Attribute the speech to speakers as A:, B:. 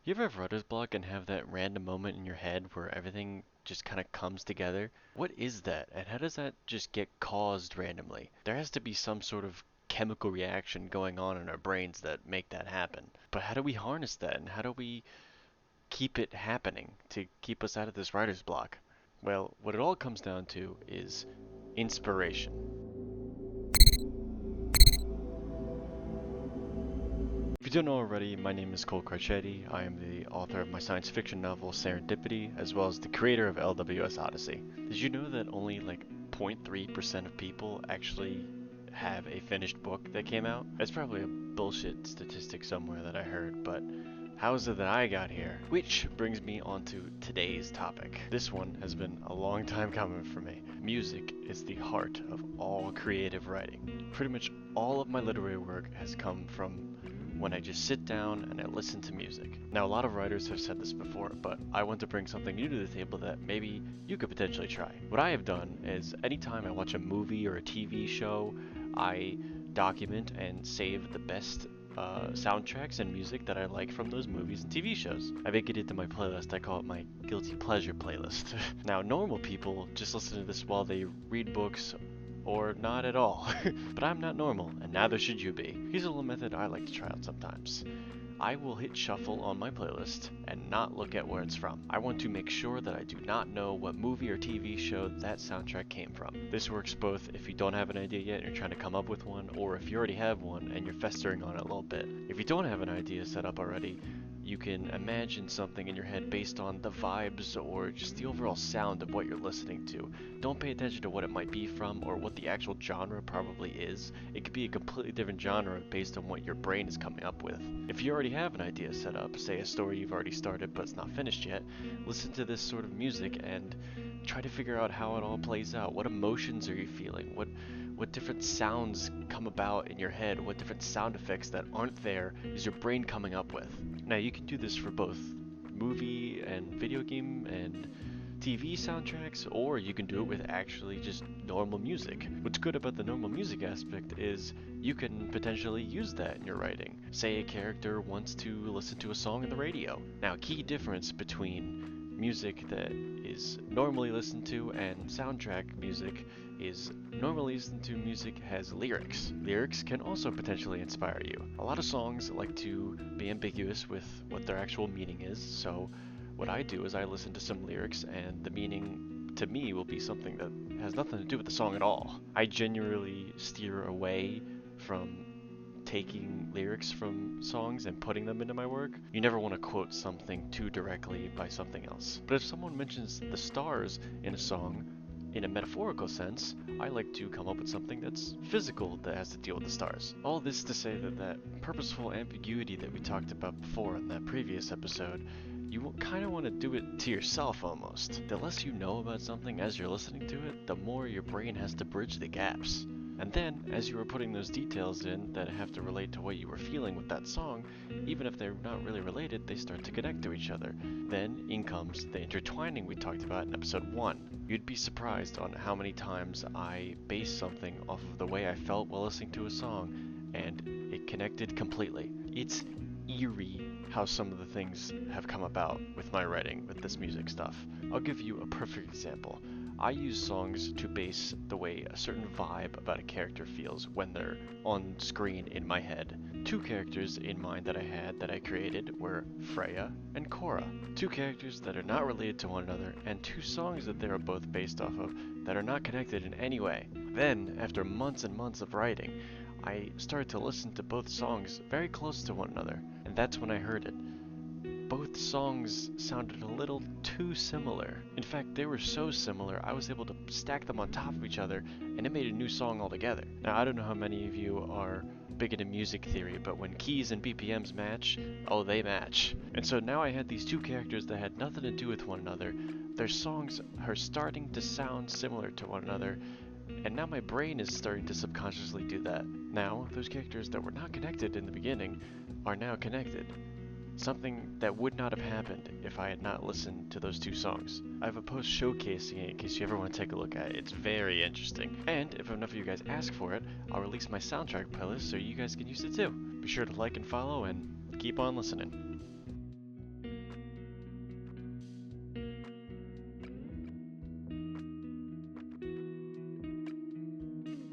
A: You ever have writer's block and have that random moment in your head where everything just kind of comes together? What is that, and how does that just get caused randomly? There has to be some sort of chemical reaction going on in our brains that make that happen. But how do we harness that, and how do we keep it happening to keep us out of this writer's block? Well, what it all comes down to is inspiration. If you don't know already, my name is Cole Carcetti. I am the author of my science fiction novel Serendipity, as well as the creator of LWS Odyssey. Did you know that only like 0.3% of people actually have a finished book that came out? That's probably a bullshit statistic somewhere that I heard, but how is it that I got here? Which brings me on to today's topic. This one has been a long time coming for me. Music is the heart of all creative writing. Pretty much all of my literary work has come from when I just sit down and I listen to music. Now, a lot of writers have said this before, but I want to bring something new to the table that maybe you could potentially try. What I have done is anytime I watch a movie or a TV show, I document and save the best soundtracks and music that I like from those movies and TV shows. I make it into my playlist. I call it my guilty pleasure playlist. Now, normal people just listen to this while they read books or not at all. But I'm not normal, and neither should you be. Here's a little method I like to try out sometimes. I will hit shuffle on my playlist and not look at where it's from. I want to make sure that I do not know what movie or TV show that soundtrack came from. This works both if you don't have an idea yet and you're trying to come up with one, or if you already have one and you're festering on it a little bit. If you don't have an idea set up already, you can imagine something in your head based on the vibes or just the overall sound of what you're listening to. Don't pay attention to what it might be from or what the actual genre probably is. It could be a completely different genre based on what your brain is coming up with. If you already have an idea set up, say a story you've already started but it's not finished yet, listen to this sort of music and try to figure out how it all plays out. What emotions are you feeling? What different sounds come about in your head? What different sound effects that aren't there is your brain coming up with? Now, you can do this for both movie and video game and TV soundtracks, or you can do it with actually just normal music. What's good about the normal music aspect is you can potentially use that in your writing. Say a character wants to listen to a song on the radio. Now, key difference between music that is normally listened to and soundtrack music is normally listened to music has lyrics. Lyrics can also potentially inspire you. A lot of songs like to be ambiguous with what their actual meaning is, so what I do is I listen to some lyrics and the meaning to me will be something that has nothing to do with the song at all. I genuinely steer away from taking lyrics from songs and putting them into my work. You never want to quote something too directly by something else. But if someone mentions the stars in a song, in a metaphorical sense, I like to come up with something that's physical that has to deal with the stars. All this to say that purposeful ambiguity that we talked about before in that previous episode, you kind of want to do it to yourself almost. The less you know about something as you're listening to it, the more your brain has to bridge the gaps. And then, as you were putting those details in that have to relate to what you were feeling with that song, even if they're not really related, they start to connect to each other. Then in comes the intertwining we talked about in episode 1. You'd be surprised on how many times I based something off of the way I felt while listening to a song, and it connected completely. It's eerie how some of the things have come about with my writing, with this music stuff. I'll give you a perfect example. I use songs to base the way a certain vibe about a character feels when they're on screen in my head. Two characters in mind that I had that I created were Freya and Korra. Two characters that are not related to one another, and two songs that they are both based off of that are not connected in any way. Then, after months and months of writing, I started to listen to both songs very close to one another, and that's when I heard it. Both songs sounded a little too similar. In fact, they were so similar, I was able to stack them on top of each other, and it made a new song altogether. Now, I don't know how many of you are big into music theory, but when keys and BPMs match, oh, they match. And so now I had these two characters that had nothing to do with one another. Their songs are starting to sound similar to one another, and now my brain is starting to subconsciously do that. Now, those characters that were not connected in the beginning are now connected. Something that would not have happened if I had not listened to those two songs. I have a post showcasing it in case you ever want to take a look at it. It's very interesting. And if enough of you guys ask for it, I'll release my soundtrack playlist so you guys can use it too. Be sure to like and follow and keep on listening.